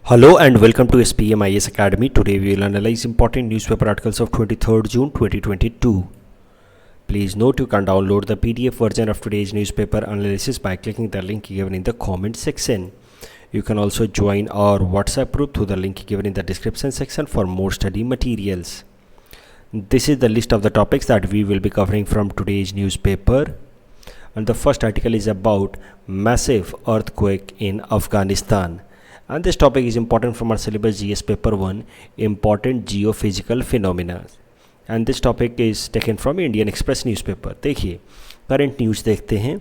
Hello and welcome to SPM IS Academy. Today we will analyze important newspaper articles of 23rd June 2022. Please note you can download the PDF version of today's newspaper analysis by clicking the link given in the comment section. You can also join our WhatsApp group through the link given in the description section for more study materials. This is the list of the topics that we will be covering from today's newspaper. And the first article is about massive earthquake in Afghanistan. And this topic is important from our syllabus GS paper 1, important geophysical phenomena. And this topic is taken from Indian Express newspaper. देखिए current news देखते हैं।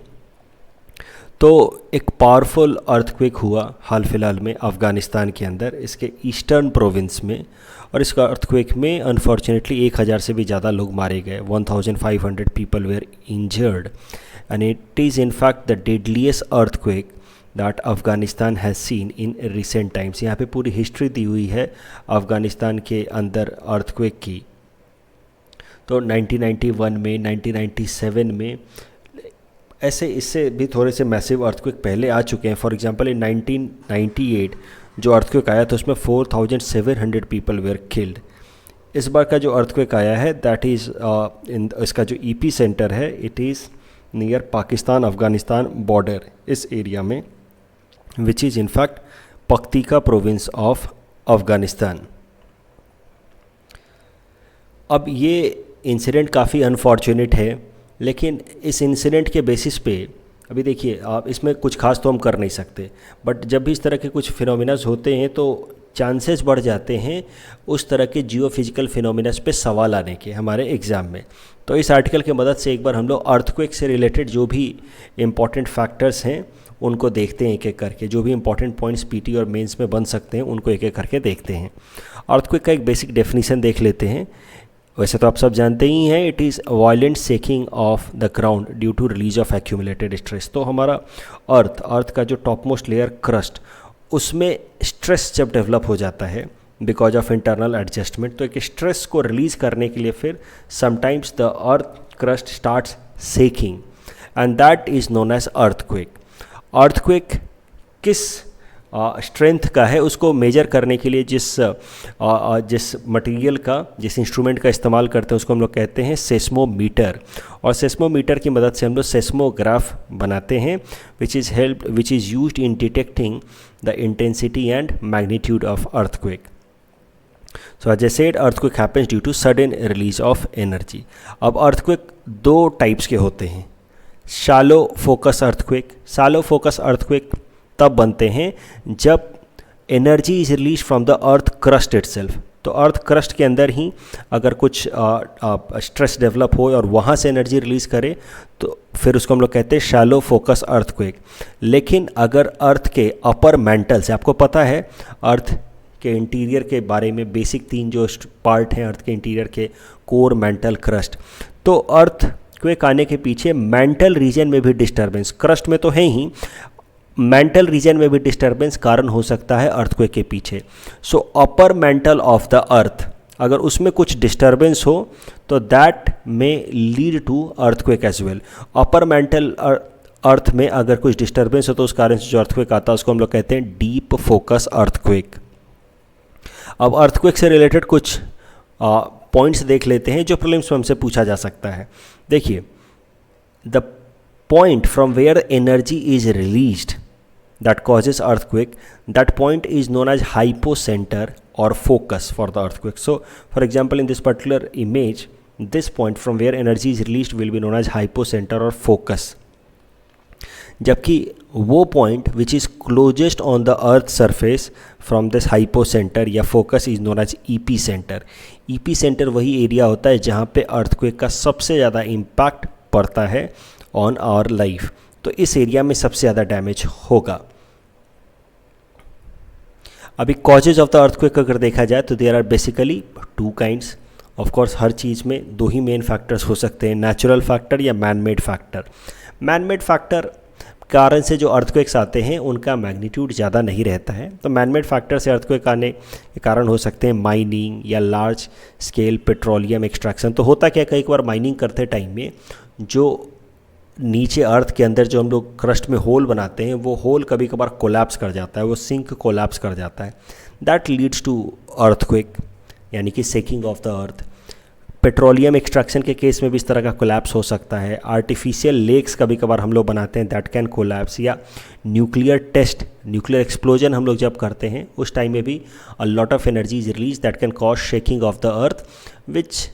तो एक powerful earthquake हुआ हाल फिलहाल में अफ़गानिस्तान के अंदर, इसके ईस्टर्न प्रोविंस में, और इसका अर्थक्वेक में अनफॉर्चुनेटली 1000 से भी ज़्यादा लोग मारे गए। 1500 people were injured and it is in fact the deadliest earthquake that Afghanistan has seen in recent times. यहाँ पे पूरी हिस्ट्री दी हुई है अफ़गानिस्तान के अंदर अर्थक्वेक की। तो 1991 में, 1997 में ऐसे इससे भी थोड़े से मैसिव अर्थक्वेक पहले आ चुके हैं। फॉर एग्जांपल इन 1998 जो अर्थक्वेक आया था उसमें 4700 पीपल वेयर किल्ड। इस बार का जो अर्थक्वेक आया है दैट इज़ इसका जो ईपी सेंटर है it is near Pakistan Afghanistan border, इस एरिया में, which is in fact Paktika province of Afghanistan. अब ये इंसिडेंट काफ़ी अनफॉर्चुनेट है, लेकिन इस इंसिडेंट के बेसिस पे अभी देखिए आप इसमें कुछ खास तो हम कर नहीं सकते, बट जब भी इस तरह के कुछ फिनोमिनास होते हैं तो चांसेस बढ़ जाते हैं उस तरह के जियोफिजिकल फिनोमिनास पे सवाल आने के हमारे एग्ज़ाम में। तो इस आर्टिकल की मदद से एक बार हम लोग अर्थक्वेक से रिलेटेड जो भी इम्पॉर्टेंट फैक्टर्स हैं उनको देखते हैं एक एक करके। जो भी इंपॉर्टेंट पॉइंट्स पीटी और मेंस में बन सकते हैं उनको एक एक करके देखते हैं। अर्थक्वेक का एक बेसिक डेफिनेशन देख लेते हैं। वैसे तो आप सब जानते ही हैं, it is violent shaking of the ground due to release of accumulated stress. तो हमारा अर्थ का जो टॉप मोस्ट लेयर क्रस्ट, उसमें स्ट्रेस जब डेवलप हो जाता है बिकॉज ऑफ इंटरनल एडजस्टमेंट, तो एक स्ट्रेस को रिलीज़ करने के लिए फिर sometimes the earth crust starts shaking and that is known as earthquake. Earthquake किस स्ट्रेंथ का है उसको मेजर करने के लिए जिस मटेरियल का, जिस इंस्ट्रूमेंट का इस्तेमाल करते हैं उसको हम लोग कहते हैं सेस्मोमीटर। और सेस्मोमीटर की मदद से हम लोग सेस्मोग्राफ बनाते हैं which is used in detecting the intensity and magnitude of earthquake. So as I said, earthquake happens due to sudden release of energy. अब अर्थक्वेक दो टाइप्स के होते हैं। Shallow focus earthquake. Shallow focus earthquake तब बनते हैं जब energy is release from the earth crust itself. तो अर्थ क्रस्ट के अंदर ही अगर कुछ स्ट्रेस डेवलप हो और वहाँ से एनर्जी रिलीज़ करे तो फिर उसको हम लोग कहते हैं शैलो फोकस अर्थक्वेक। लेकिन अगर अर्थ के अपर मैंटल से, आपको पता है अर्थ के इंटीरियर के बारे में बेसिक 3 जो पार्ट हैं अर्थ के इंटीरियर के, कोर, मैंटल, क्रस्ट, तो अर्थ क्वेक आने के पीछे मेंटल रीजन में भी डिस्टर्बेंस, क्रस्ट में तो है ही, मेंटल रीजन में भी डिस्टर्बेंस कारण हो सकता है अर्थक्वेक के पीछे। So upper mantle of the earth, अगर उसमें कुछ डिस्टर्बेंस हो तो that may lead to earthquake as well. Upper mantle earth में अगर कुछ डिस्टर्बेंस हो तो उस कारण से जो अर्थक्वेक आता है उसको हम लोग कहते हैं डीप फोकस अर्थक्वेक। अब अर्थक्वेक से रिलेटेड कुछ पॉइंट्स देख लेते हैं जो प्रीलिम्स में हमसे पूछा जा सकता है। देखिए, the point from where energy is released that causes earthquake, that point is known as hypocenter or focus for the earthquake. So for example in this particular image, this point from where energy is released will be known as hypocenter or focus, जबकि वो point which is closest on the earth surface from this hypocenter या focus is known as epicenter. epicenter वही area होता है जहाँ पे earthquake का सबसे ज़्यादा impact पड़ता है on our life। तो इस एरिया में सबसे ज़्यादा डैमेज होगा। अभी कॉजेज ऑफ द अर्थक्वेक अगर देखा जाए तो there are basically 2 kinds. Of course हर चीज़ में 2 ही मेन फैक्टर्स हो सकते हैं, नेचुरल फैक्टर या man made factor. Man made factor कारण से जो अर्थक्वेक्स आते हैं उनका मैग्नीट्यूड ज़्यादा नहीं रहता है। तो मैन मेड फैक्टर से अर्थक्वेक आने के कारण हो सकते हैं माइनिंग या लार्ज स्केल पेट्रोलियम एक्सट्रैक्शन। तो होता क्या, कई बार माइनिंग करते टाइम में जो नीचे अर्थ के अंदर जो हम लोग क्रस्ट में होल बनाते हैं, वो होल कभी कभार कोलैप्स कर जाता है, वो सिंक कोलैप्स कर जाता है। दैट लीड्स टू अर्थक्वेक, यानी कि shaking of the earth. Petroleum extraction के केस में भी इस तरह का कोलैप्स हो सकता है। आर्टिफिशियल लेक्स कभी कभार हम लोग बनाते हैं, दैट कैन कोलैप्स। या न्यूक्लियर टेस्ट, न्यूक्लियर एक्सप्लोजन हम लोग जब करते हैं उस टाइम में भी a lot of energy is release that can cause shaking of the earth, which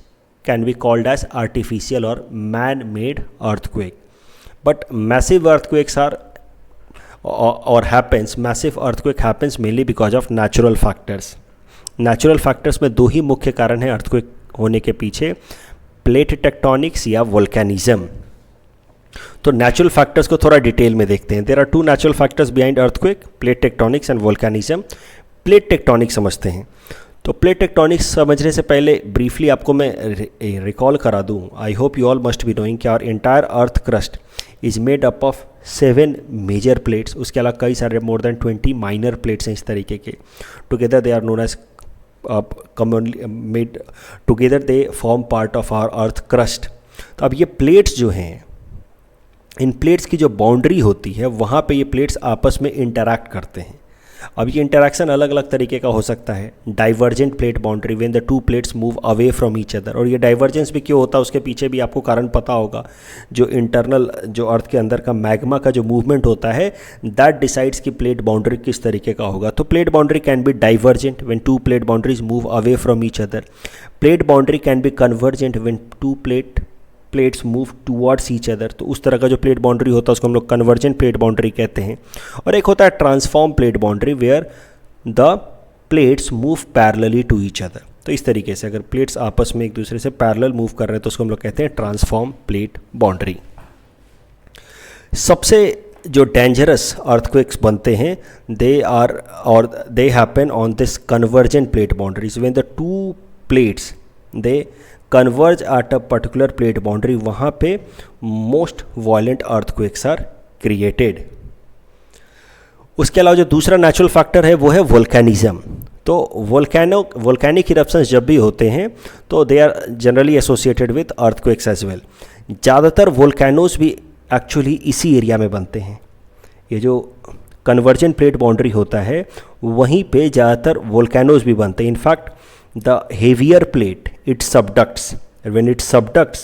can be called as artificial और man made earthquake. But massive earthquakes are और happens, massive earthquake happens mainly because of natural factors. Natural factors में दो ही मुख्य कारण हैं earthquake होने के पीछे, प्लेट टेक्टोनिक्स या वोल्केनिज्म। तो नेचुरल फैक्टर्स को थोड़ा डिटेल में देखते हैं। There are two natural factors behind earthquake, plate tectonics and volcanism. Plate tectonics समझते हैं। तो प्लेट टेक्टोनिक्स समझने से पहले ब्रीफली आपको मैं रिकॉल करा दूं, I hope you all must be knowing कि our entire earth crust is made up of 7 major plates. उसके अलावा कई सारे मोर देन 20 माइनर प्लेट्स हैं इस तरीके के। Together they are known as commonly made together they form part of our earth crust। तो अब ये प्लेट्स जो हैं, इन प्लेट्स की जो बाउंड्री होती है वहाँ पे ये प्लेट्स आपस में इंटरैक्ट करते हैं। अब ये इंटरैक्शन अलग अलग तरीके का हो सकता है। Divergent plate boundary, when the two plates move away from each other. और ये डाइवर्जेंस भी क्यों होता है उसके पीछे भी आपको कारण पता होगा। जो इंटरनल, जो अर्थ के अंदर का मैग्मा का जो मूवमेंट होता है, दैट डिसाइड्स कि प्लेट बाउंड्री किस तरीके का होगा। तो plate boundary can be divergent when two plate boundaries move away from each other. Plate boundary can be convergent when two plates move towards each other. तो उस तरह का जो प्लेट बाउंड्री होता है उसको हम लोग कन्वर्जेंट प्लेट बाउंड्री कहते हैं। और एक होता है transform plate boundary, where the plates move parallelly to each other. तो इस तरीके से अगर प्लेट्स आपस में एक दूसरे से पैरेलल मूव कर रहे हैं तो उसको हम लोग कहते हैं ट्रांसफॉर्म प्लेट बाउंड्री। सबसे जो डेंजरस अर्थक्वेक्स बनते हैं, they happen on this convergent plate boundaries. When the two plates they converge at a particular plate boundary, वहाँ पे most violent earthquakes are created. उसके अलावा जो दूसरा नेचुरल फैक्टर है वो है वोल्केनिज्म। तो वोल्केनिक इरप्शंस जब भी होते हैं तो they are generally associated with earthquakes as well. ज़्यादातर वोल्केनोज भी एक्चुअली इसी एरिया में बनते हैं। ये जो कन्वर्जेंट प्लेट बाउंड्री होता है वहीं पे ज़्यादातर वोल्केनोज भी बनते हैं। In fact the heavier plate it subducts, and when it subducts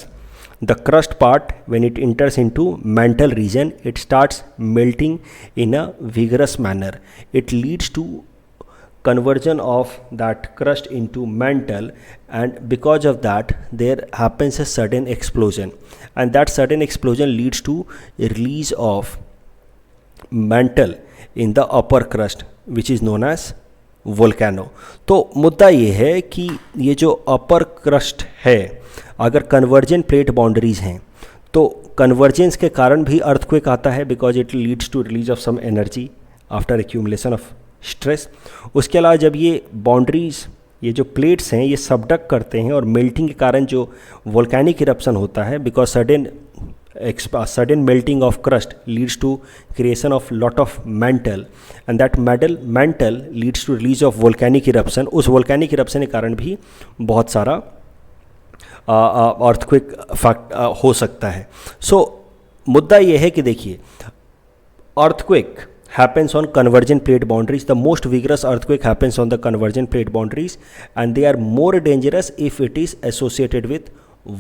the crust part, when it enters into mantle region, it starts melting in a vigorous manner. It leads to conversion of that crust into mantle, and because of that there happens a sudden explosion, and that sudden explosion leads to release of mantle in the upper crust, which is known as volcano. तो मुद्दा ये है कि ये जो अपर crust है, अगर convergent plate boundaries हैं तो कन्वर्जेंस के कारण भी अर्थक्वेक आता है, because it leads to release of some energy after accumulation of stress. उसके अलावा जब ये बाउंड्रीज, ये जो प्लेट्स हैं, ये सबडक्ट करते हैं और मेल्टिंग के कारण जो वोल्केनिक इरप्शन होता है, because sudden melting of crust leads to creation of lot of mantle, and that mantle leads to release of volcanic eruption। उस volcanic eruption के कारण भी बहुत सारा earthquake हो सकता है। So मुद्दा ये है कि देखिए, earthquake happens on convergent plate boundaries. The most vigorous earthquake happens on the convergent plate boundaries, and they are more dangerous if it is associated with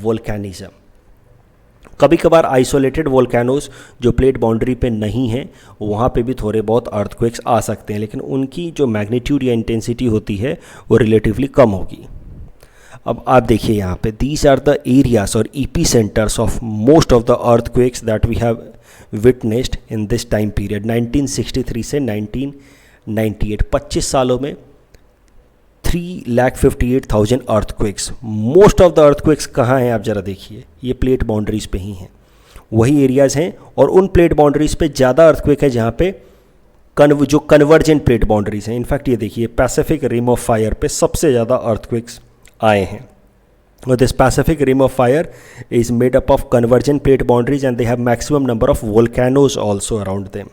volcanism। कभी कभार आइसोलेटेड वोल्केनोज जो प्लेट बाउंड्री पे नहीं हैं वहाँ पे भी थोड़े बहुत अर्थक्वेक्स आ सकते हैं, लेकिन उनकी जो मैग्नीट्यूड या इंटेंसिटी होती है वो रिलेटिवली कम होगी। अब आप देखिए यहाँ पे, दीज आर द एरियाज और epicentres of most of the earthquakes that we have witnessed in this time period 1963 से 1998। 25 सालों में 3,58,000 earthquakes. Most of the earthquakes कहाँ हैं आप ज़रा देखिए, ये प्लेट बाउंड्रीज पे ही हैं, वही एरियाज़ हैं। और उन प्लेट बाउंड्रीज पे ज़्यादा अर्थक्वेक है जहाँ पे जो कन्वर्जेंट प्लेट बाउंड्रीज हैं। इनफैक्ट ये देखिए, पैसिफिक रिम ऑफ फायर पे सबसे ज़्यादा अर्थक्वेक्स आए हैं। और this pacific rim of fire is made up of convergent plate boundaries and they have maximum number of volcanoes also around them.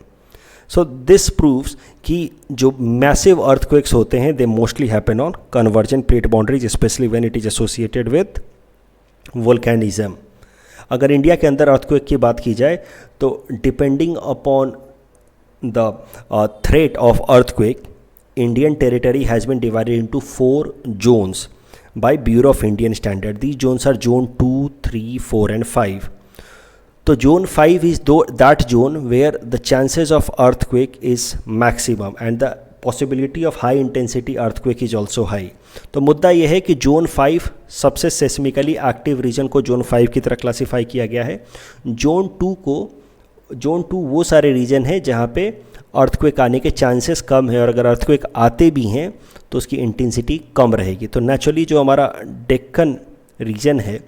So this proves कि जो मैसिव अर्थक्वेक्स होते हैं they mostly happen on convergent plate boundaries, specially when it is associated with volcanism. अगर India के अंदर earthquake की बात की जाए तो depending upon the threat of earthquake, Indian territory has been divided into 4 zones by Bureau of Indian Standard. These zones are zone 2, 3, 4 and 5. So zone 5 is that zone where the chances of earthquake is maximum and the possibility of high intensity earthquake is also high. तो मुद्दा यह है कि zone 5 सबसे सेस्मिकली active reason को zone 5 की तरह classify किया गया है. जोन 2 वो सारे रीजन हैं जहाँ पे अर्थक्वेक आने के चांसेस कम है और अगर अर्थक्वेक आते भी हैं तो उसकी इंटेंसिटी कम रहेगी. तो नेचुरली जो हमारा डेक्कन रीजन है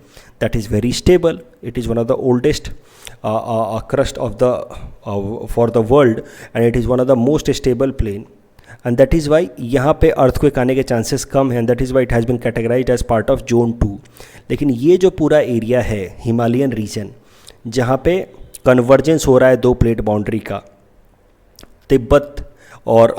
that is very stable. It is one of the oldest crust of the for the world and it is one of the most stable plane and that is why यहाँ पे earthquake आने के chances कम हैं and that is why it has been categorized as part of zone 2. लेकिन ये जो पूरा area है हिमालयन रीजन जहाँ पे कन्वर्जेंस हो रहा है 2 प्लेट बाउंड्री का, तिब्बत और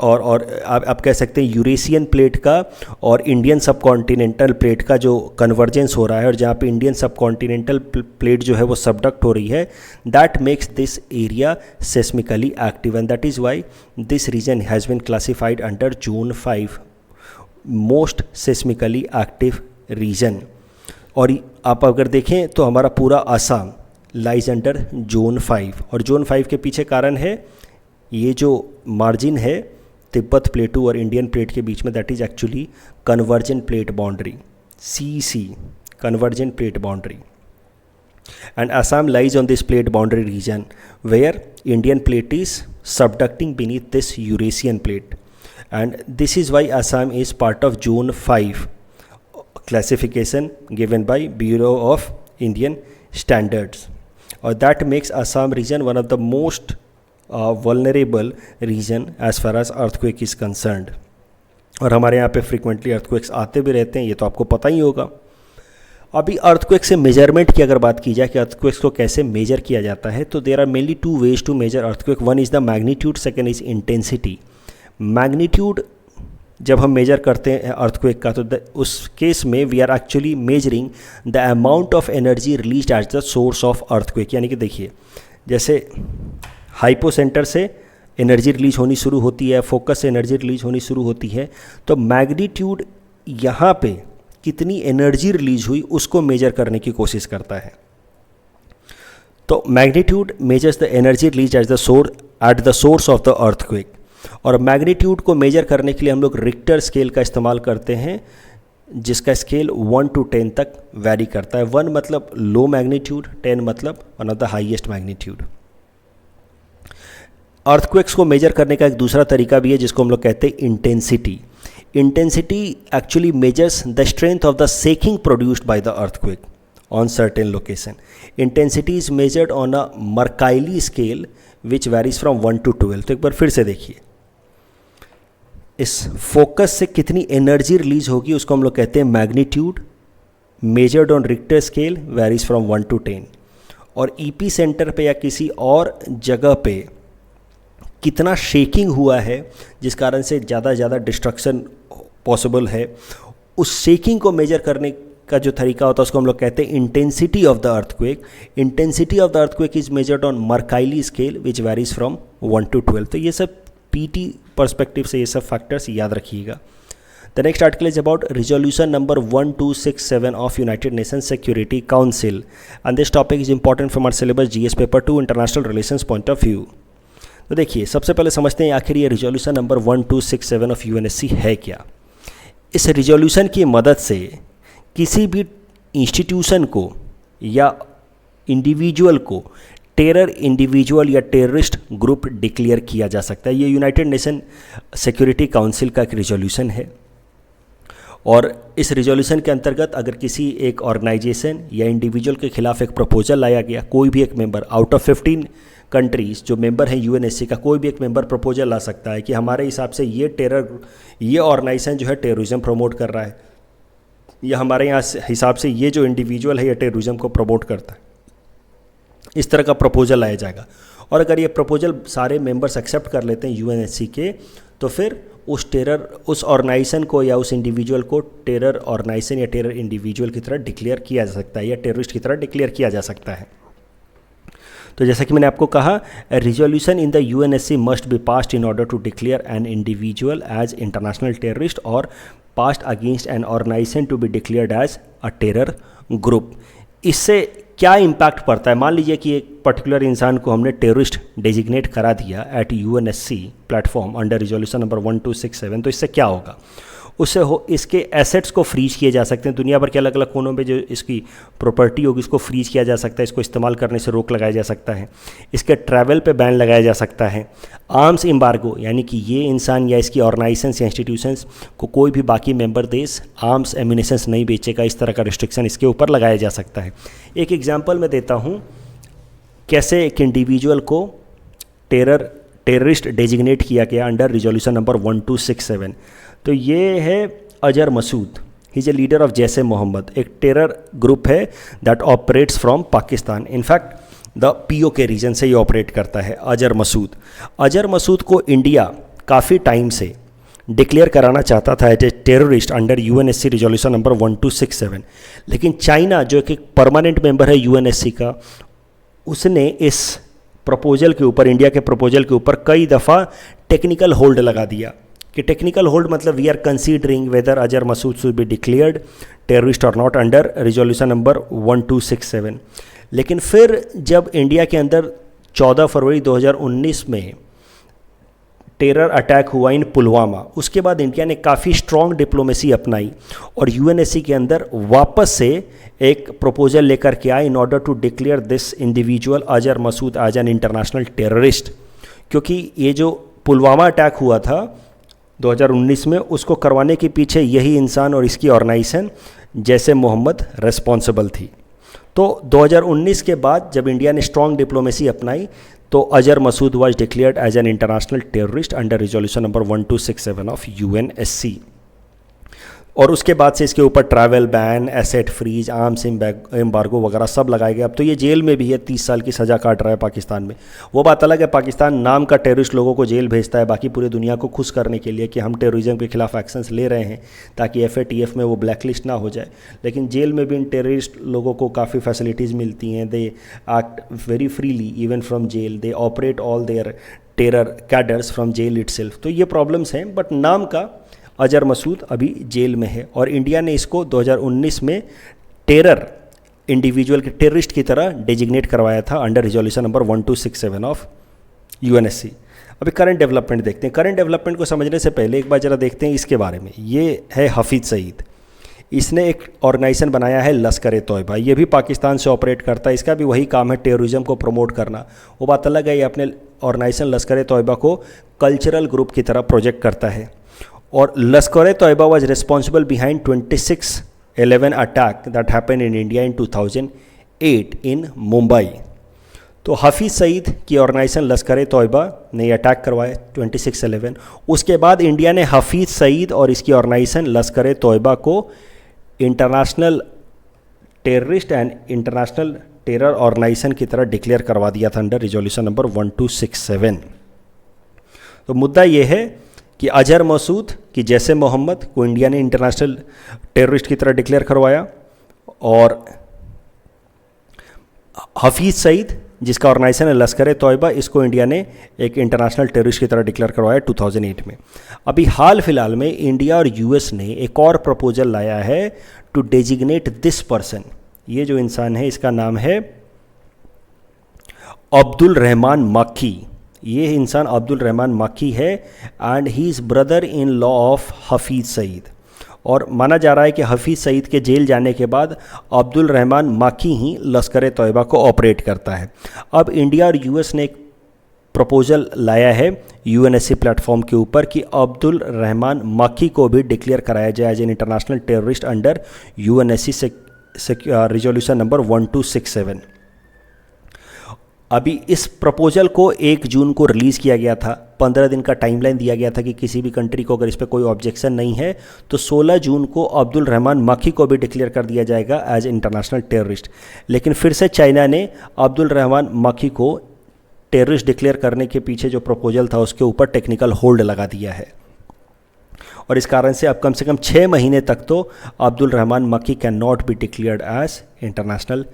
आप कह सकते हैं यूरेशियन प्लेट का और इंडियन सब कॉन्टिनेंटल प्लेट का जो कन्वर्जेंस हो रहा है और जहाँ पे इंडियन सब कॉन्टिनेंटल प्लेट जो है वो सबडक्ट हो रही है, that makes this area seismically active and that is why this region has been classified under zone 5 most seismically active region. और आप अगर देखें तो हमारा पूरा आसाम लाइज अंडर जोन 5 और जोन 5 के पीछे कारण है ये जो मार्जिन है तिब्बत प्लेटू और इंडियन प्लेट के बीच में, that is actually convergent plate boundary, CC convergent plate boundary. And Assam lies on this plate boundary region where Indian plate is subducting beneath this Eurasian plate and this is why Assam is part of zone 5 classification given by Bureau of Indian Standards. और that makes Assam region one of the most vulnerable region as far as earthquake is concerned. और हमारे यहाँ पे frequently earthquakes आते भी रहते हैं, ये तो आपको पता ही होगा. अभी earthquake से measurement की अगर बात की जाए कि earthquakes को कैसे measure किया जाता है, तो there are mainly 2 ways to measure earthquake. One is the magnitude, second is intensity. Magnitude जब हम मेजर करते हैं अर्थक्वेक का तो उस केस में we are actually measuring the amount of energy release at the source of earthquake. यानी कि देखिए जैसे हाइपोसेंटर से एनर्जी रिलीज होनी शुरू होती है, फोकस से एनर्जी रिलीज होनी शुरू होती है, तो मैग्नीट्यूड यहाँ पे कितनी एनर्जी रिलीज हुई उसको मेजर करने की कोशिश करता है. तो magnitude measures the energy release at the source of the earthquake. और मैग्नीट्यूड को मेजर करने के लिए हम लोग रिक्टर स्केल का इस्तेमाल करते हैं जिसका स्केल 1 to 10 तक वैरी करता है. 1 मतलब लो मैग्नीट्यूड, 10 मतलब one of the highest magnitude. Earthquakes को मेजर करने का एक दूसरा तरीका भी है जिसको हम लोग कहते हैं intensity. Intensity actually measures the strength of the shaking produced by the earthquake on certain location. Intensity is measured on a Mercalli scale which varies from 1 to 12. तो एक बार फिर से देखिए, इस फोकस से कितनी एनर्जी रिलीज होगी उसको हम लोग कहते हैं magnitude, measured on Richter scale varies from 1 to 10. और ईपी सेंटर पे या किसी और जगह पे कितना शेकिंग हुआ है जिस कारण से ज़्यादा डिस्ट्रक्शन पॉसिबल है, उस शेकिंग को मेजर करने का जो तरीका होता है उसको हम लोग कहते हैं intensity of the earthquake. Intensity of the earthquake is measured on Mercalli scale which varies from 1 to 12. तो ये सब पीटी पर्सपेक्टिव से ये सब फैक्टर्स याद रखिएगा. The next article is about resolution number 1267 of United Nations Security Council and this topic is important from our syllabus GS paper 2 international relations point of view. तो देखिए सबसे पहले समझते हैं आखिर ये रिजोल्यूशन नंबर 1267 ऑफ यूएनएससी है क्या. इस रिजोल्यूशन की मदद से किसी भी इंस्टीट्यूशन को या इंडिविजुअल को टेरर इंडिविजुअल या टेररिस्ट ग्रुप डिक्लेयर किया जा सकता है. ये यूनाइटेड नेशन सिक्योरिटी काउंसिल का एक रिजोल्यूशन है और इस रिजोल्यूशन के अंतर्गत अगर किसी एक ऑर्गेनाइजेशन या इंडिविजुअल के खिलाफ एक प्रपोजल लाया गया, कोई भी एक मेंबर आउट ऑफ 15 कंट्रीज़ जो मेंबर हैं यूएनएससी का, कोई भी एक मेंबर प्रपोजल ला सकता है कि हमारे हिसाब से ये ऑर्गेनाइजेशन जो है टेररिज्म प्रमोट कर रहा है या हमारे यहाँ हिसाब से ये जो इंडिविजुअल है ये टेररिज्म को प्रमोट करता है. इस तरह का प्रपोजल लाया जाएगा और अगर ये प्रपोजल सारे मेंबर्स एक्सेप्ट कर लेते हैं यूएनएससी के, तो फिर उस ऑर्गेनाइजेशन को या उस इंडिविजुअल को टेरर ऑर्गेनाइजेशन या टेरर इंडिविजुअल की तरह डिक्लेयर किया जा सकता है या टेररिस्ट की तरह डिक्लेयर किया जा सकता है। तो जैसा कि मैंने आपको कहा, resolution in the UNSC must be passed in order to declare an individual as international terrorist और passed against an organisation to be declared as a terror group. इससे क्या इम्पैक्ट पड़ता है? मान लीजिए कि एक पर्टिकुलर इंसान को हमने टेररिस्ट डेजिग्नेट करा दिया at UNSC platform under resolution number 1267, तो इससे क्या होगा? उससे इसके एसेट्स को फ्रीज किए जा सकते हैं। दुनिया भर के अलग अलग कोनों में जो इसकी प्रॉपर्टी होगी उसको फ्रीज किया जा सकता है, इसको इस्तेमाल करने से रोक लगाया जा सकता है, इसके ट्रैवल पे बैन लगाया जा सकता है। आर्म्स एम्बार्गो, यानी कि ये इंसान या इसकी ऑर्गेनाइजेशंस या इंस्टीट्यूशंस को कोई भी बाकी मेंबर देश आर्म्स एम्यूनिशंस नहीं बेचेगा, इस तरह का रिस्ट्रिक्शन इसके ऊपर लगाया जा सकता है। एक एग्जाम्पल मैं देता हूँ कैसे एक इंडिविजुअल को टेररिस्ट डेजिग्नेट किया गया अंडर रिजोल्यूशन नंबर 1267। तो ये है Azhar Masood, he is a leader of Jaish e Mohammed, एक टेरर ग्रुप है that operates from Pakistan. In fact the PoK region से ये ऑपरेट करता है अजहर मसूद को इंडिया काफ़ी टाइम से डिक्लेयर कराना चाहता था as a terrorist under UNSC resolution number 1267, लेकिन चाइना जो एक परमानेंट मेंबर है यूएनएससी का, उसने इस प्रपोजल के ऊपर, इंडिया के प्रपोजल के ऊपर कई दफ़ा टेक्निकल होल्ड लगा दिया। कि टेक्निकल होल्ड मतलब we are considering whether Azhar Masood should be declared terrorist और नॉट अंडर रिजोल्यूशन नंबर 1267। लेकिन फिर जब इंडिया के अंदर 14 फरवरी 2019 में टेरर अटैक हुआ इन पुलवामा, उसके बाद इंडिया ने काफ़ी स्ट्रॉन्ग डिप्लोमेसी अपनाई और यूएनएससी के अंदर वापस से एक प्रपोजल लेकर के आए in order to declare this individual Azhar Masood as an international terrorist. क्योंकि ये जो पुलवामा अटैक हुआ था 2019 में, उसको करवाने के पीछे यही इंसान और इसकी ऑर्गेनाइजेशन जैसे मोहम्मद रेस्पॉन्सिबल थी। तो 2019 के बाद जब इंडिया ने स्ट्रॉन्ग डिप्लोमेसी अपनाई तो Azhar Masood was declared as an international terrorist under resolution number 1267 of UNSC. और उसके बाद से इसके ऊपर travel ban, asset freeze, arms embargo वगैरह सब लगाए गए। अब तो ये जेल में भी है, 30 साल की सज़ा काट रहा है पाकिस्तान में। वो बात अलग है, पाकिस्तान नाम का टेररिस्ट लोगों को जेल भेजता है बाकी पूरी दुनिया को खुश करने के लिए कि हम टेररिज्म के खिलाफ एक्शंस ले रहे हैं ताकि FATF में वो ब्लैकलिस्ट ना हो जाए। लेकिन जेल में भी इन टेररिस्ट लोगों को काफ़ी फैसिलिटीज़ मिलती हैं। They act very freely even from jail, they operate all their terror cadres from jail itself. तो ये प्रॉब्लम्स हैं, बट नाम का अजहर मसूद अभी जेल में है और इंडिया ने इसको 2019 में टेरर इंडिविजुअल के टेररिस्ट की तरह डेजिग्नेट करवाया था under resolution number 1267 of UNSC. अभी करंट डेवलपमेंट देखते हैं। करंट डेवलपमेंट को समझने से पहले एक बार ज़रा देखते हैं इसके बारे में। ये है हफीज़ सईद, इसने एक ऑर्गेनाइजेशन बनाया है लश्कर-ए-तोयबा। ये भी पाकिस्तान से ऑपरेट करता है, इसका भी वही काम है टेररिज्म को प्रमोट करना। वो बात अलग है, ये अपने ऑर्गेनाइजेशन लश्कर-ए-तोयबा को कल्चरल ग्रुप की तरह प्रोजेक्ट करता है। और Lashkar e Taiba was responsible behind 26/11 attack that happened in India in 2008 in Mumbai. तो हफीज़ सईद की ऑर्गेनाइजेशन लश्कर-ए-तोयबा ने ये अटैक करवाया 26/11। उसके बाद इंडिया ने हफीज़ सईद और इसकी ऑर्गेनाइजेशन लश्कर-ए-तोयबा को international terrorist and international terror organisation की तरह डिक्लेयर करवा दिया था अंडर रिजोल्यूशन नंबर 1267। तो मुद्दा ये है कि अजहर मसूद की जैसे मोहम्मद को इंडिया ने इंटरनेशनल टेररिस्ट की तरह डिक्लेयर करवाया और हफीज़ सईद जिसका ऑर्गेनाइजेशन है लश्कर-ए-तोयबा, इसको इंडिया ने एक इंटरनेशनल टेररिस्ट की तरह डिक्लेयर करवाया 2008 में। अभी हाल फिलहाल में इंडिया और यूएस ने एक और प्रपोजल लाया है टू डेजिग्नेट दिस पर्सन। ये जो इंसान है इसका नाम है अब्दुल रहमान माखी। ये इंसान अब्दुल रहमान माखी है and he is brother in law of Hafiz Saeed. और माना जा रहा है कि हफीज़ सईद के जेल जाने के बाद अब्दुल रहमान माखी ही लश्कर-ए-तोयबा को ऑपरेट करता है। अब इंडिया और यूएस ने एक प्रपोजल लाया है यूएनएससी प्लेटफॉर्म के ऊपर कि अब्दुल रहमान माखी को भी डिक्लेयर कराया जाए as an international terrorist under UNSC resolution number 1267। अभी इस प्रपोजल को 1 जून को रिलीज़ किया गया था। 15 दिन का टाइमलाइन दिया गया था कि किसी भी कंट्री को अगर इस पर कोई ऑब्जेक्शन नहीं है तो 16 जून को अब्दुल रहमान माखी को भी डिक्लेयर कर दिया जाएगा एज इंटरनेशनल टेररिस्ट। लेकिन फिर से चाइना ने अब्दुल रहमान माखी को टेररिस्ट डिक्लेयर करने के पीछे जो प्रपोजल था उसके ऊपर टेक्निकल होल्ड लगा दिया है। और इस कारण से अब कम से कम 6 महीने तक तो Abdul Rahman Makki can not be declared as international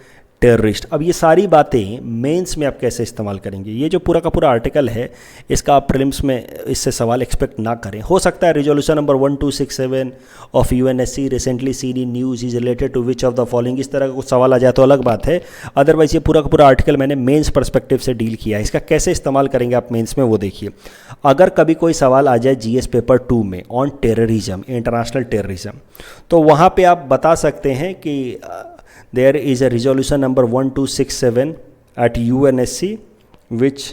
terrorist. अब ये सारी बातें मेंस में आप कैसे इस्तेमाल करेंगे, ये जो पूरा का पूरा आर्टिकल है इसका आप प्रीलिम्स में इससे सवाल एक्सपेक्ट ना करें। हो सकता है resolution number 1267 of UNSC recently seen in news is related to which of the following, इस तरह का कुछ सवाल आ जाए तो अलग बात है। अदरवाइज ये पूरा का पूरा आर्टिकल मैंने मेंस पर्सपेक्टिव से डील किया है। इसका कैसे इस्तेमाल करेंगे आप मेंस में वो देखिए। अगर कभी कोई सवाल आ जाए जीएस पेपर 2 में ऑन टेररिज्म, इंटरनेशनल टेररिज्म, तो वहाँ पर आप बता सकते हैं कि there is a resolution number 1267 at UNSC which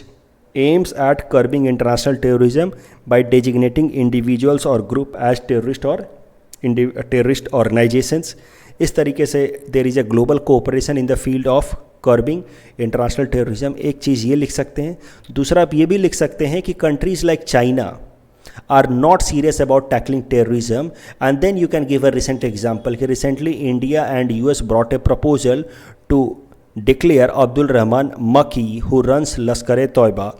aims at curbing international terrorism by designating individuals or group as terrorist or terrorist organizations। इस तरीके से there is a global cooperation in the field of curbing international terrorism। एक चीज़ ये लिख सकते हैं। दूसरा आप ये भी लिख सकते हैं कि countries like China are not serious about tackling terrorism, and then you can give a recent example कि recently India and US brought a proposal to declare Abdul Rahman Makki who runs Lashkar-e-Toiba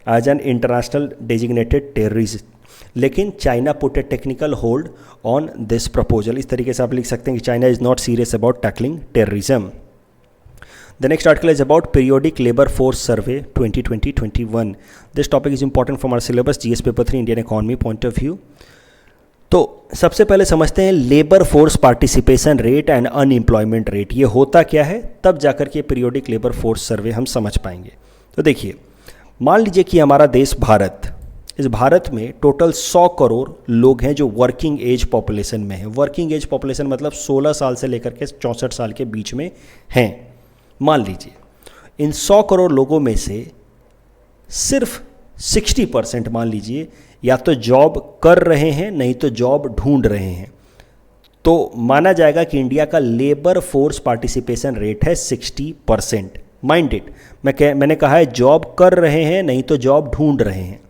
as an international designated terrorist, लेकिन China put A technical hold on this proposal. इस तरीके से आप लिख सकते हैं कि China is not serious about tackling terrorism. The next article is about periodic labor force survey 2020-21. This topic is important from our syllabus GS paper 3 Indian economy point of view. तो सबसे पहले समझते हैं labour force participation rate and unemployment rate ये होता क्या है, तब जाकर के पीरियोडिक लेबर फोर्स सर्वे हम समझ पाएंगे। तो देखिए, मान लीजिए कि हमारा देश भारत, इस भारत में टोटल 100 करोड़ लोग हैं जो वर्किंग एज पॉपुलेशन में हैं। वर्किंग एज पॉपुलेशन मतलब 16 साल से लेकर के 64 साल के बीच में हैं। मान लीजिए इन 100 करोड़ लोगों में से सिर्फ 60% मान लीजिए या तो जॉब कर रहे हैं, नहीं तो जॉब ढूंढ रहे हैं, तो माना जाएगा कि इंडिया का लेबर फोर्स पार्टिसिपेशन रेट है 60%। माइंड इट, मैंने कहा है जॉब कर रहे हैं, नहीं तो जॉब ढूंढ रहे हैं।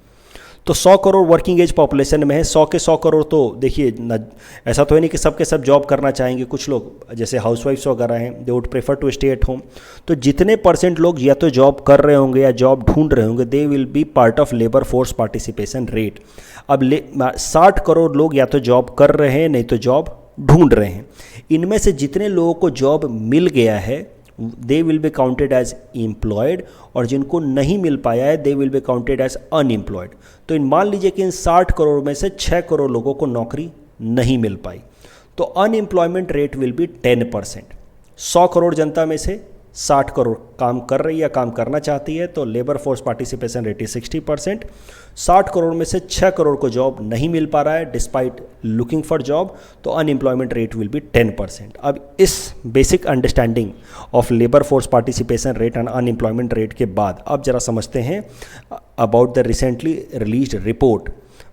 तो 100 करोड़ वर्किंग एज पॉपुलेशन में है। 100 के 100 करोड़ तो देखिए ऐसा तो है नहीं कि सब के सब जॉब करना चाहेंगे। कुछ लोग जैसे हाउसवाइफ्स वगैरह हैं, they would prefer to stay at home. तो जितने % लोग या तो जॉब कर रहे होंगे या जॉब ढूंढ रहे होंगे, दे will B part of labour force participation rate. अब 60 करोड़ लोग या तो जॉब कर रहे हैं, नहीं तो जॉब ढूंढ रहे हैं। इनमें से जितने लोगों को जॉब मिल गया है they will be counted as employed, और जिनको नहीं मिल पाया है they will be counted as unemployed. तो इन मान लीजिए कि इन 60 करोड़ में से 6 करोड़ लोगों को नौकरी नहीं मिल पाई, तो unemployment rate will be 10%। 100 crore जनता में से 60 करोड़ काम कर रही है, काम करना चाहती है, तो labour force participation rate is 60%। 60 crore में से 6 करोड़ को जॉब नहीं मिल पा रहा है डिस्पाइट लुकिंग फॉर जॉब, तो अनएम्प्लॉयमेंट रेट विल बी 10%। अब इस basic understanding of labour force participation rate and unemployment rate के बाद अब जरा समझते हैं about the recently released report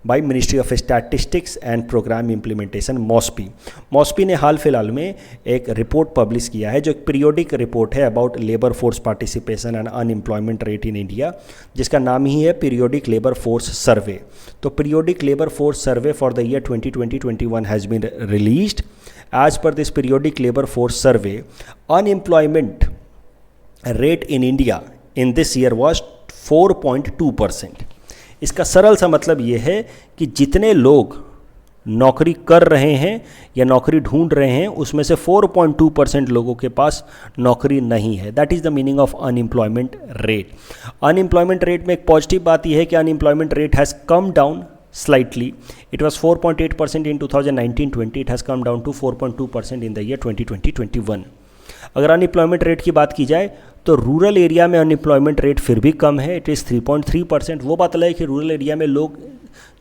by ministry of statistics and programme implementation MoSPI. MoSPI ने हाल फिलहाल में एक रिपोर्ट पब्लिश किया है जो एक पीरियोडिक रिपोर्ट है about labour force participation and unemployment rate in India, जिसका नाम ही है पीरियोडिक लेबर फोर्स सर्वे। तो periodic labour force survey for the year 2020-21 has been released. As per this periodic labour force survey, unemployment rate in India in this year was 4.2%। इसका सरल सा मतलब ये है कि जितने लोग नौकरी कर रहे हैं या नौकरी ढूंढ रहे हैं उसमें से 4.2% लोगों के पास नौकरी नहीं है। That is the meaning of unemployment rate. Unemployment rate में एक पॉजिटिव बात यह है कि unemployment rate has come down slightly. It was 4.8% in 2019-20. It has come down to 4.2% in the year 2020-21. अगर अनएम्प्लॉयमेंट रेट की बात की जाए तो रूरल एरिया में अनएम्प्लॉयमेंट रेट फिर भी कम है, इट इज़ 3.3%। वो बात अलग है कि रूरल एरिया में लोग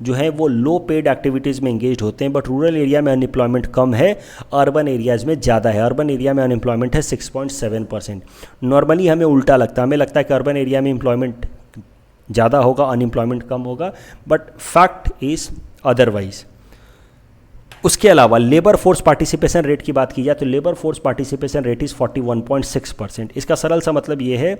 जो है वो लो पेड एक्टिविटीज़ में इंगेज होते हैं, बट रूरल एरिया में अनएम्प्लॉयमेंट कम है, अर्बन एरियाज़ में ज़्यादा है। अर्बन एरिया में अनएम्प्लॉयमेंट है 6.7%। नॉर्मली हमें उल्टा लगता है, हमें लगता है कि अर्बन एरिया में एम्प्लॉयमेंट ज़्यादा होगा, अनएम्प्लॉयमेंट कम होगा, बट फैक्ट इज़ अदरवाइज। उसके अलावा लेबर फोर्स पार्टिसिपेशन रेट की बात की जाए तो labour force participation rate is 41.6%। इसका सरल सा मतलब ये है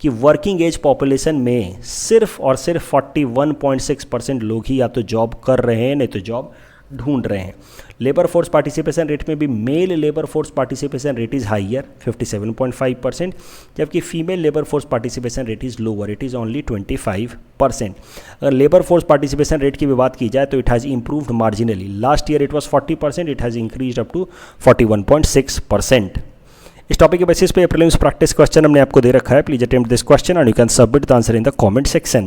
कि वर्किंग एज पॉपुलेशन में सिर्फ और सिर्फ 41.6% लोग ही या तो जॉब कर रहे हैं, नहीं तो जॉब ढूंढ रहे हैं। लेबर फोर्स पार्टिसिपेशन रेट में भी male labour force participation rate is higher 57.5%, जबकि female labour force participation rate is lower, it is only 25%। अगर लेबर फोर्स पार्टिसिपेशन रेट की भी बात की जाए तो it has improved marginally, last year it was 40%, it has increase up to 41.6%। इस topic के बेसिस पे प्रीलिम्स प्रैक्टिस क्वेश्चन हमने आपको दे रखा है, please attempt this question and you can submit the answer in the comment section.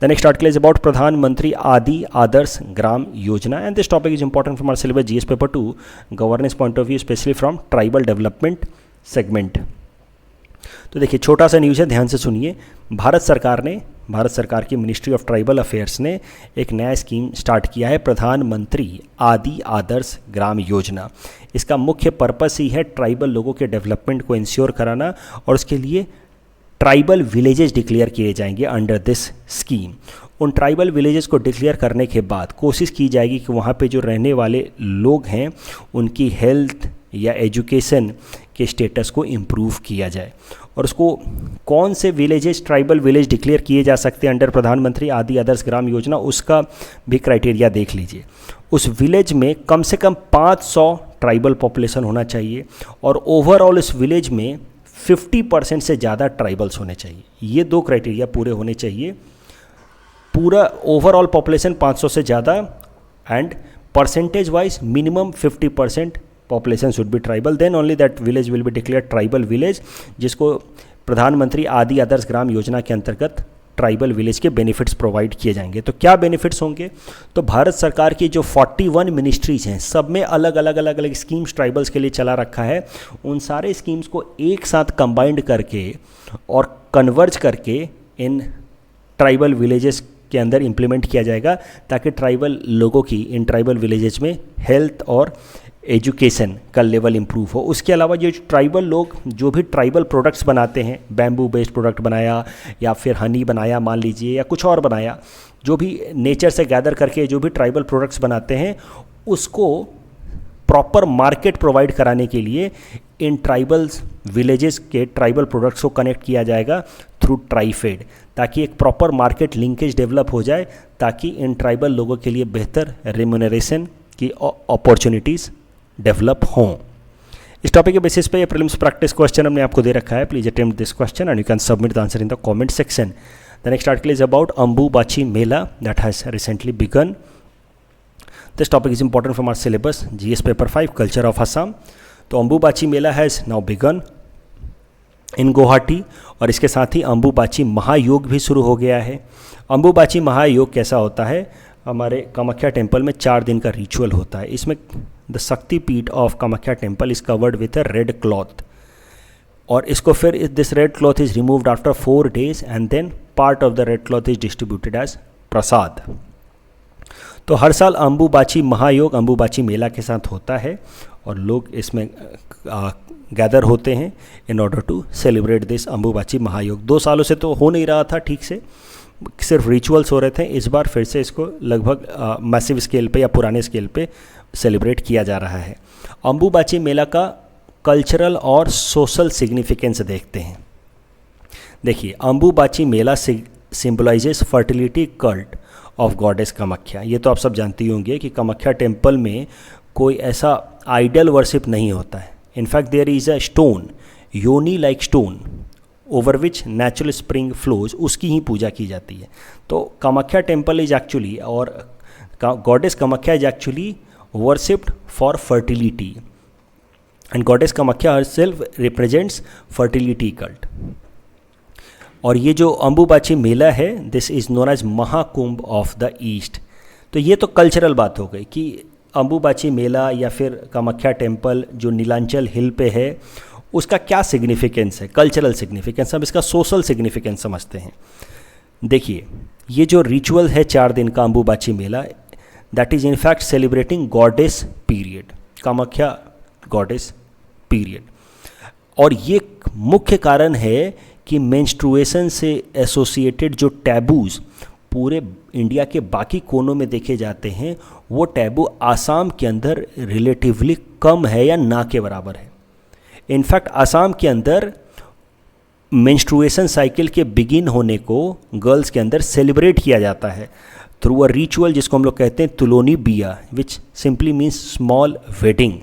The next article is about Pradhan Mantri Adi Adarsh Gram Yojana and this topic is important from our syllabus GS paper 2 governance point of view, specially from tribal development segment. तो देखिए छोटा सा news है, ध्यान से सुनिए। भारत सरकार की मिनिस्ट्री ऑफ ट्राइबल अफेयर्स ने एक नया स्कीम स्टार्ट किया है, प्रधानमंत्री आदि आदर्श ग्राम योजना। इसका मुख्य पर्पस ही है ट्राइबल लोगों के डेवलपमेंट को इंश्योर कराना, और उसके लिए ट्राइबल विलेजेस डिक्लेयर किए जाएंगे अंडर दिस स्कीम। उन ट्राइबल विलेजेस को डिक्लेयर करने के बाद कोशिश की जाएगी कि वहाँ पे जो रहने वाले लोग हैं उनकी हेल्थ या एजुकेशन के स्टेटस को इम्प्रूव किया जाए। और उसको कौन से विलेजेस ट्राइबल विलेज डिक्लेयर किए जा सकते हैं अंडर प्रधानमंत्री आदि आदर्श ग्राम योजना, उसका भी क्राइटेरिया देख लीजिए। उस विलेज में कम से कम 500 ट्राइबल पॉपुलेशन होना चाहिए, और ओवरऑल इस विलेज में 50% से ज़्यादा ट्राइबल्स होने चाहिए। ये दो क्राइटेरिया पूरे होने चाहिए। पूरा ओवरऑल पॉपुलेशन 500 से ज़्यादा and percentage wise minimum 50% population should be tribal, then only that village will be declared tribal village, जिसको प्रधानमंत्री आदि आदर्श ग्राम योजना के अंतर्गत ट्राइबल विलेज के बेनिफिट्स प्रोवाइड किए जाएंगे। तो क्या बेनिफिट्स होंगे? तो भारत सरकार की जो 41 मिनिस्ट्रीज हैं सब में अलग अलग स्कीम्स ट्राइबल्स के लिए चला रखा है। उन सारे स्कीम्स को एक साथ कंबाइंड करके और कन्वर्ज करके इन ट्राइबल विलेजेस के अंदर इम्प्लीमेंट किया जाएगा, ताकि ट्राइबल लोगों की इन ट्राइबल विलेजेस में हेल्थ और एजुकेशन का लेवल इम्प्रूव हो। उसके अलावा ये ट्राइबल लोग जो भी ट्राइबल प्रोडक्ट्स बनाते हैं, बैम्बू बेस्ड प्रोडक्ट बनाया या फिर हनी बनाया मान लीजिए, या कुछ और बनाया, जो भी नेचर से गैदर करके जो भी ट्राइबल प्रोडक्ट्स बनाते हैं, उसको प्रॉपर मार्केट प्रोवाइड कराने के लिए इन ट्राइबल विलेजेस के ट्राइबल प्रोडक्ट्स को कनेक्ट किया जाएगा थ्रू ट्राइफेड, ताकि एक प्रॉपर मार्केट लिंकेज डेवलप हो जाए, ताकि इन ट्राइबल लोगों के लिए बेहतर रेम्यूनरेशन की अपॉर्चुनिटीज़ डेवलप हों। इस टॉपिक के बेसिस पे ये प्रीलिम्स प्रैक्टिस क्वेश्चन हमने आपको दे रखा है, please attempt this question and you can submit the answer in the comment section. The next article is about Ambubachi Mela that has recently begun. This topic is important from our syllabus GS paper 5 culture of Assam. तो Ambubachi Mela has now begun in Guwahati, और इसके साथ ही अंबुबाची महायोग भी शुरू हो गया है। अंबुबाची महायोग कैसा होता है? हमारे कामाख्या टेम्पल में 4 दिन का रिचुअल होता है। इसमें the Shakti Peeth of Kamakhya temple is covered with a red cloth, और इसको फिर this red cloth is removed after 4 days and then part of the red cloth is distributed as prasad. तो हर साल अंबुबाची महायोग अंबुबाची मेला के साथ होता है, और लोग इसमें गैदर होते हैं in order to celebrate this Ambubachi Mahayog. 2 सालों से तो हो नहीं रहा था ठीक से, सिर्फ रिचुअल्स हो रहे थे। इस बार फिर से इसको लगभग मैसिव स्केल पे या पुराने स्केल पे सेलिब्रेट किया जा रहा है। अंबुबाची मेला का कल्चरल और सोशल सिग्निफिकेंस देखते हैं। देखिए, Ambubachi Mela symbolizes fertility cult of goddess Kamakhya. ये तो आप सब जानते ही होंगे कि कामाख्या टेम्पल में कोई ऐसा आइडल वर्शिप नहीं होता है। In fact there is a stone, yoni like stone, over which natural spring flows, उसकी ही पूजा की जाती है। तो कामाख्या टेम्पल इज एक्चुअली, और goddess Kamakhya is actually worshipped for fertility, and goddess Kamakhya herself represents fertility cult. और ये जो अंबुबाची मेला है, this is known as Mahakumbh of the east. तो ये तो कल्चरल बात हो गई कि अंबुबाची मेला या फिर कामाख्या टेम्पल जो नीलांचल हिल पे है, उसका क्या सिग्निफिकेंस है, कल्चरल सिग्निफिकेंस। अब इसका सोशल सिग्निफिकेंस समझते हैं। देखिए, ये जो रिचुअल है 4 दिन का Ambubachi Mela, that is in fact celebrating goddess period, Kamakhya goddess period. और ये मुख्य कारण है कि मेंस्ट्रुएशन से एसोसिएटेड जो टैबूज़ पूरे इंडिया के बाकी कोनों में देखे जाते हैं, वो टैबू आसाम के अंदर रिलेटिवली कम है या ना के बराबर है। इनफैक्ट आसाम के अंदर मेंस्ट्रुएशन साइकिल के बिगिन होने को गर्ल्स के अंदर सेलिब्रेट किया जाता है। थ्रू अ रिचुअल जिसको हम लोग कहते हैं तुलोनी बिया, विच simply means small wedding.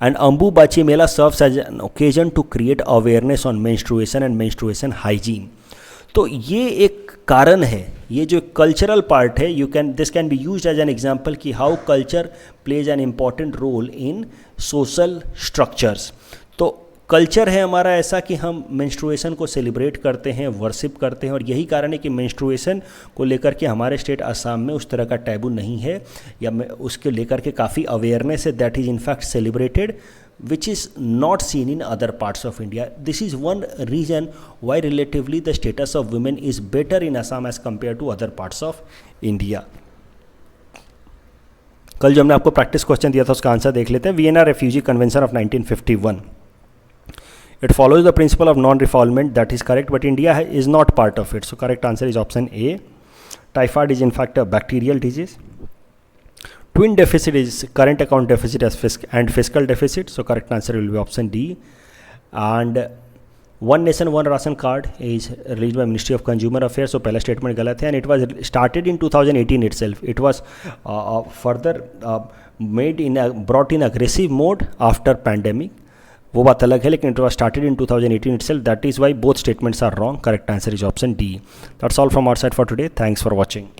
And Ambubachi Mela serves as an occasion to create awareness on menstruation and menstruation hygiene. तो ये एक कारण है, ये जो कल्चरल पार्ट है, this can be used as an example कि how culture plays an important role in social structures. तो कल्चर है हमारा ऐसा कि हम मेंस्ट्रुएशन को सेलिब्रेट करते हैं, वर्शिप करते हैं, और यही कारण है कि मेंस्ट्रुएशन को लेकर के हमारे स्टेट असम में उस तरह का टैबू नहीं है, या उसके लेकर के काफ़ी अवेयरनेस है, that is in fact celebrated, which is not seen in other parts of India. This is one reason why relatively the status of women is better in Assam as compared to other parts of India. कल जो हमने आपको practice question दिया था उसका answer देख लेते हैं. Vienna refugee convention of 1951. It follows the principle of non-refoulement, that is correct, but India is not part of it. So correct answer is option A. Typhoid is in fact a bacterial disease. Twin deficit is current account deficit and fiscal deficit. So correct answer will be option D. And one nation one ration card is released by Ministry of Consumer Affairs. So पहला statement गलत है, and it was started in 2018 itself. It was further brought in aggressive mode after pandemic. वो बात अलग है, लेकिन it was started in 2018 itself. That is why both statements are wrong. Correct answer is option D. That's all from our side for today. Thanks for watching.